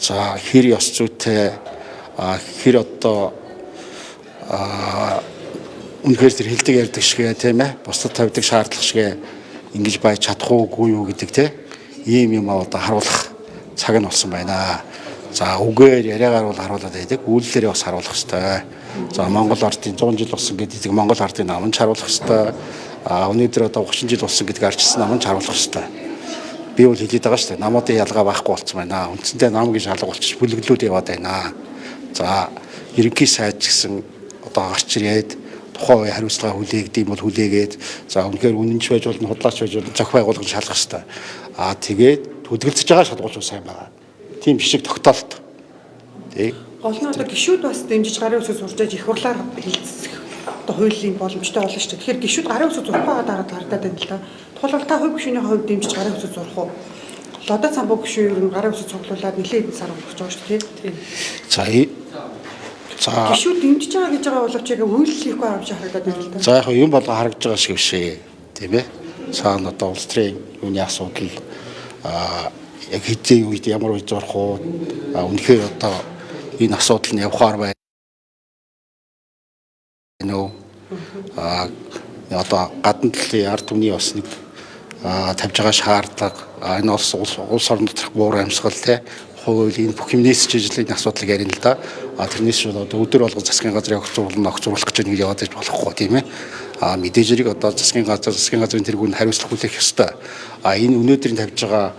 За хэр ёс зүйтэй хэр одоо үнэхээр тэр хэлдэг ярьдаг шигээ тийм ээ бусдад тавьдаг шаардлага шигээ ингэж байж чадах уугүй юу гэдэг тийм ийм юм одоо харуулах цаг нь болсон байна. За үгээр яриагаар бол харуулдаг байдаг. Үйлдэлээрээ бас харуулах хэрэгтэй. За Монгол ардын 100 жил болсон гэдэг Монгол ардын намын харуулах хэрэгтэй. Өнөөдөр одоо 30 жил болсон гэдэг арчсан намын харуулах хэрэгтэй. Би бол хэлээд байгаа шүү дээ. Намуудын ялгаа байхгүй болсон байна. Үндсэндээ нам гэж алга болчих бүлэглүүд яваад байна. За ерөнхий сайд гэсэн одоо гарч ирээд тухайн үе хариуцлага хүлээгдэм бол хүлээгээд за үнэхээр үнэнч байж болно худлаач байж болно зохих байгууллагыг шалгах хэрэгтэй. Тэгээд хөдөлгөлцөж байгаа шалгуулж сайн байгаа. Тийм жишг тогтоолт. Тэг. Гол нь одоо гишүүд бас дэмжиж гарын үсэг сурж их хурлаар хилцэх одоо хуулийн боломжтой болно шүү дээ. Тэгэхээр гишүүд гарын үсэг зурх байгаа дараад харагдаад байна л да. Тухайлбал та хувь гишүүний хувьд дэмжиж гарын үсэг зурх уу? Лодо самбуу гишүүн ер нь гарын үсэг цуглуулад нэлээд сар өнгөрч байгаа шүү дээ. За гишүүд дэмжиж байгаа гэж байгаа боловч яг үйлдэл хийхгүй авч харагдаад байна л да. За яг юм болго харагдж байгаа шиг бишээ. Тийм ээ. Цаана одоо улс төрийн юуны асуудал яг хэдийн үед ямар үе зурх уу үнэхээр одоо энэ асуудал нь явахаар байна уу одоо гадна талын ард түмний бас нэг тавьж байгаа шаардлага энэ улс орон доторх буурай амьсгал те хууль энэ бүх юм нийцэж ажлын асуудлыг ярина л да тэрнээс шүү одоо өдөр болгон засгийн газрын огцруулах гэж нэг яваад иж болохгүй тийм ээ мэдээж хэрэг одоо засгийн газрын тэргүүнд хариуцлага хүлээх ёстой энэ өнөөдрийн тавьж байгаа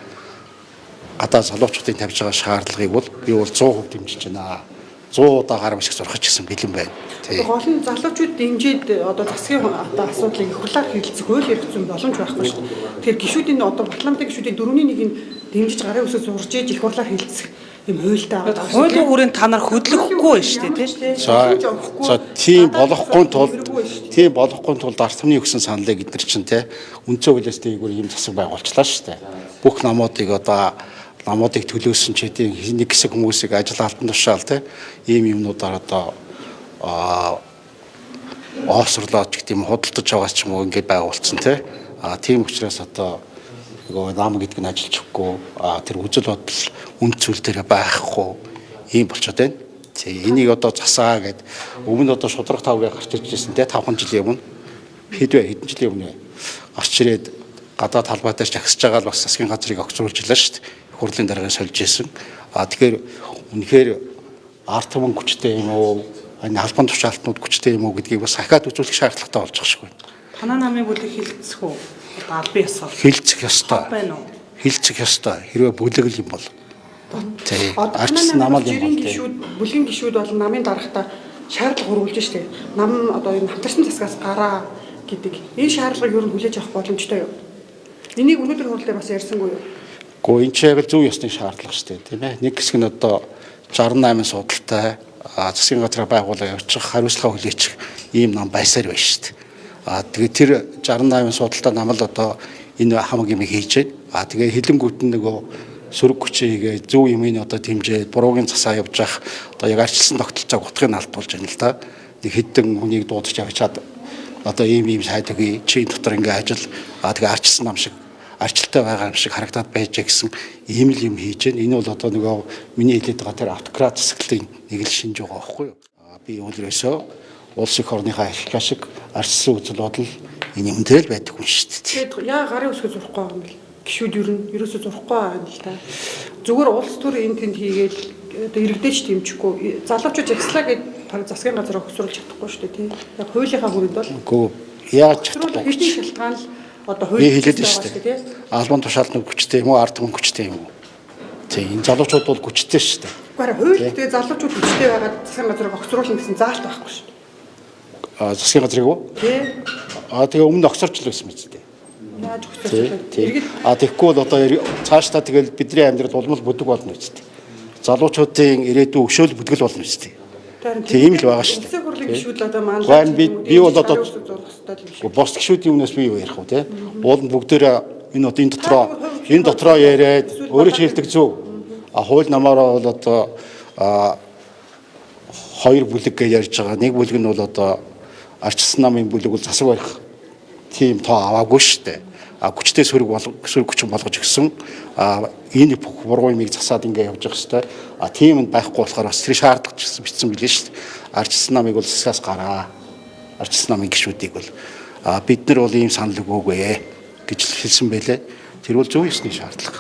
гадаа залуучуудын тавьж байгаа шаардлагыг бол би бол 100% дэмжиж байна. 100 удаа гарам шиг зурхаж гэсэн бэлэн байна. Гол нь залуучууд дэмжиж одоо засгийн одоо асуудлыг их хурлаар хэлцэх хууль эрх зүйн боломж байхгүй шүү дээ. Тэгэхээр гишүүдийн одоо парламентын гишүүдийн 4-1-ийг дэмжиж гарын үсэг зурж иж их хурлаар хэлцэх юм хуультай байгаа. Хуулийн хүрээнд та нар хөдлөхгүй шүү дээ тийм. За тийм болохгүй тулд ард түмний өгсөн саналыг эдгээр чинь те үндсэн хуулиас дээгүүр ийм засаг байгуулчлаа шүү дээ. Бүх намуудыг одоо намуудыг төлөөсөн ч гэдэг нэг хэсэг хүмүүсийг ажил алтан тушаал те ийм юмнуудаар одоо оосрлоод ч гэдэм худалдаж байгаа ч юм уу ингээд байгуулсан те тийм учраас одоо нөгөө нам гэдэг нь ажиллахгүй тэр үзэл бодол үнд зүйл дээр байхгүй ийм болчиход байна. Энийг одоо засаа гэд өмнө одоо шудраг тавгээ гарч иржсэн те 5 жилийн өмнө хэдэн жилийн өмнө гарч ирээд гадаад талбайтаас жагсаж байгаа л бас засгийн газрыг огцруулж илаа шүү дээ. Хурлын дараагаар сольж исэн. Тэгэхээр үнэхээр ард түмэн хүчтэй юм уу? Энэ албан тушаалтнууд хүчтэй юм уу гэдгийг бас ахаад үзүүлэх шаардлагатай болж байгаа шиг байна. Танаа намын бүлэг хилцэх үү? Албан ёсоо. Хилцэх ёстой. Хилцэх ёстой. Хэрвээ бүлэг юм бол. Тийм. Арчсан намал юм бол. Бүлгийн гишүүд бол намын дарахтаа шаардлага хөрвүүлж штэ. Нам одоо энэ хамтарсан засгаас гараа гэдэг. Энэ шаардлагыг ер нь хүлээж авах боломжтой юу? Энийг өнөөдөр хурлаар бас ярьсангүй юу? Гэхдээ энэ ч яг зөв ёсны шаардлага шүү дээ тийм ээ. Нэг хэсэг нь одоо 68 судалтай засгийн газраа байгуулаа явуучих хариуцлага хүлээчих ийм нам байсаар байна шүү дээ. Тэгээд тэр 68 судалтай нам л одоо энэ хамаг юм хийж байна. Тэгээд хилэнгүүт нь нөгөө сөрөг хүчээ зөв юм ин одоо дэмжээд буруугийн засаа явж явах одоо яг арчилсан тогтолцоог утгыг нь алдуулж байна л да. Нэг хэдэн хүнийг дуудаж явчаад одоо ийм сайдаг чинь дотор ингээ ажил тэгээд арчилсан нам шиг арчилтай байгаа юм шиг харагдаад байж гэсэн ийм л юм хийж байна. Энэ бол одоо нөгөө миний хэлээд байгаа тэр автократ засаглалын нэг л шинж байгаа байхгүй юу? Би өөрөөсөө улс их орныхаа их ашиг арчилсан үзэл бодол энэ юм дээр л байдаг хүн шүү дээ. Тэгээд яа гарын үсгээ зурхгүй байгаа юм бэл? Гишүүд ер нь ерөөсөө зурхгүй байгаа юм л та. Зүгээр улс төр энэ тэнд хийгээл одоо иргэдэж дэмжихгүй залуучууд жагслаа гэж засгийн газар өгсөрлж чадахгүй шүү дээ тийм. Яг хуулийнхаа хүрээнд бол үгүй яаж чадахгүй. Хэдийн шалтгаан л одоо хууль хэлээд байна шүү дээ. Албан тушаалтны хүчтэй юм уу, ард түмэн хүчтэй юм уу? Тийм энэ залуучууд бол хүчтэй шүү дээ. Гэхдээ хууль тэгээ залуучууд хүчтэй байгаад засгийн газрыг огцруулна гэсэн заалт байхгүй шүү дээ. Засгийн газрыг уу? Тийм. Тэгээ өмнө огцорч л байсан мэт дээ. Яаж огцорч? Тэгэхгүй бол одоо цаашдаа тэгэл бидний амьдрал улмал бүдэг болно үст. Залуучуудын ирээдүйн өшөөл бүтгэл болно үст. Тийм л байгаа шүү дээ. Улсын хурлын гишүүд одоо маань би бол одоо бос гишүүдийн өмнөөс би юу ярих вэ те? Уул нь бүгдээрээ энэ дотроо яриад өөрөө ч хэлдэг зөв. Хууль намаараа бол одоо хоёр бүлэг гэж ярьж байгаа. Нэг бүлэг нь бол одоо арчилсан намын бүлэг бол засаг барих тийм тоо аваагүй шүү дээ. хүчтэй сөрөг хүчин болгож өгсөн энэ бүх буруу юмыг засаад ингээ явж байгаа хэвээр тийм нь байхгүй болохоор бас тэр шаардлагач гэсэн бичсэн билээ шүү дээ. Ардчилсан намыг бол засгаас гараа. Ардчилсан намын гишүүдийг бол бид нар бол ийм санал өгөөгүй гэж хэлсэн байлээ. Тэр бол зөв ёсны шаардлага.